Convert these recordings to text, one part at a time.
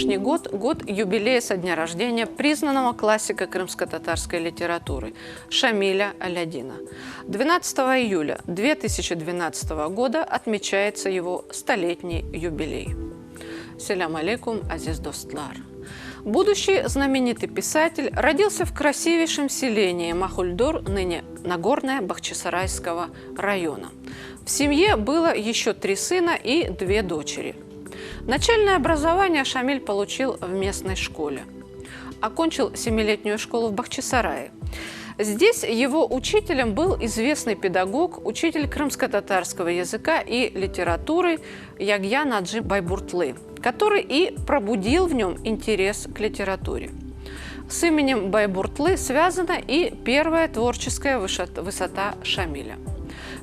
сегодняшний год – год юбилея со дня рождения признанного классика крымско-татарской литературы Шамиля Алядина. 12 июля 2012 года отмечается его столетний юбилей. Селям алейкум, азиз достлар. Будущий знаменитый писатель родился в красивейшем селении Махульдор, ныне Нагорное Бахчисарайского района. В семье было еще 3 сына и 2 дочери. Начальное образование Шамиль получил в местной школе. Окончил 7-летнюю школу в Бахчисарае. Здесь его учителем был известный педагог, учитель крымско-татарского языка и литературы Ягья Наджи Байбуртлы, который и пробудил в нем интерес к литературе. С именем Байбуртлы связана и первая творческая высота Шамиля.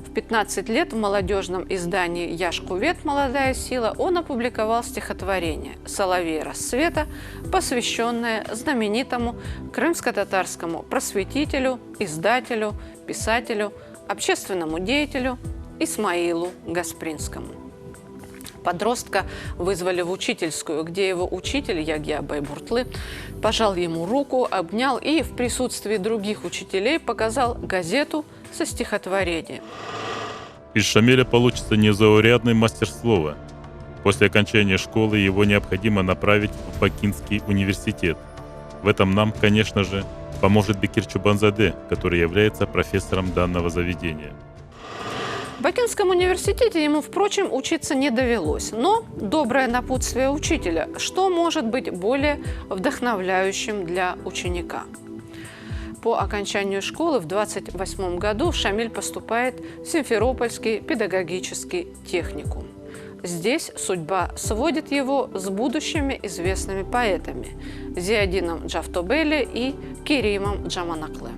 В 15 лет в молодежном издании «Яшкувет. Молодая сила» он опубликовал стихотворение «Соловей рассвета», посвященное знаменитому крымско-татарскому просветителю, издателю, писателю, общественному деятелю Исмаилу Гаспринскому. Подростка вызвали в учительскую, где его учитель Ягья Байбуртлы пожал ему руку, обнял и в присутствии других учителей показал газету со стихотворением. Из Шамиля получится незаурядный мастер слова. После окончания школы его необходимо направить в Бакинский университет. В этом нам, конечно же, поможет Бекир Чубанзаде, который является профессором данного заведения. В Бакинском университете ему, впрочем, учиться не довелось, но доброе напутствие учителя, что может быть более вдохновляющим для ученика. По окончанию школы в 1928 году Шамиль поступает в Симферопольский педагогический техникум. Здесь судьба сводит его с будущими известными поэтами Зиядином Джавтобели и Керимом Джаманакле.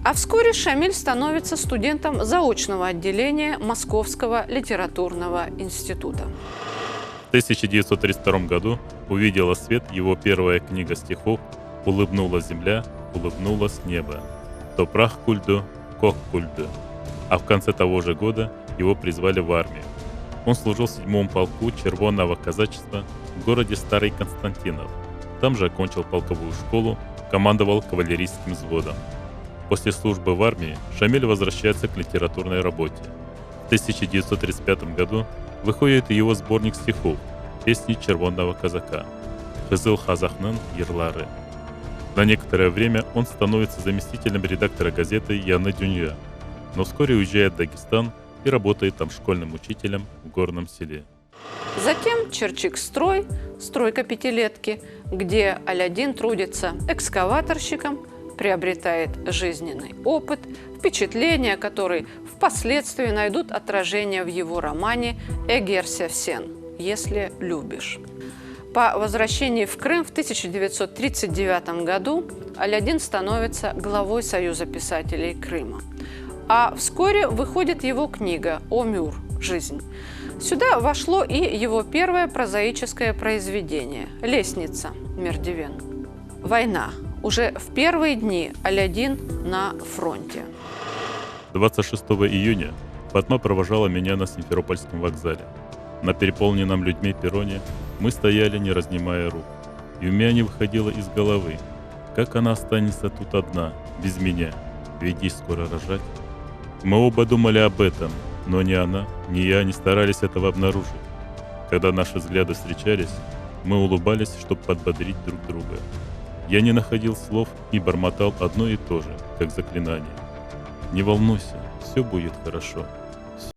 А вскоре Шамиль становится студентом заочного отделения Московского литературного института. В 1932 году увидела свет его первая книга стихов «Улыбнулась земля, улыбнулось небо, топрах кульду, кох кульду». А в конце того же года его призвали в армию. Он служил в 7-м полку Червоного казачества в городе Старый Константинов. Там же окончил полковую школу, командовал кавалерийским взводом. После службы в армии Шамиль возвращается к литературной работе. В 1935 году выходит его сборник стихов «Песни червонного казака» «Хызыл Хазахнын Ерлары». На некоторое время он становится заместителем редактора газеты «Яны Дюнья», но вскоре уезжает в Дагестан и работает там школьным учителем в горном селе. Затем Черчик-строй, стройка пятилетки, где Алядин трудится экскаваторщиком, приобретает жизненный опыт, впечатления, которые впоследствии найдут отражение в его романе «Эгер Севсен. Если любишь». По возвращении в Крым в 1939 году Алядин становится главой Союза писателей Крыма. А вскоре выходит его книга «Омюр. Жизнь». Сюда вошло и его первое прозаическое произведение «Лестница. Мердивен». Война. Уже в первые дни Алядин на фронте. 26 июня Фатма провожала меня на Симферопольском вокзале. На переполненном людьми перроне мы стояли, не разнимая рук. И у меня не выходило из головы, как она останется тут одна, без меня, ведь ей скоро рожать. Мы оба думали об этом, но ни она, ни я не старались этого обнаружить. Когда наши взгляды встречались, мы улыбались, чтобы подбодрить друг друга. Я не находил слов и бормотал одно и то же, как заклинание. «Не волнуйся, все будет хорошо».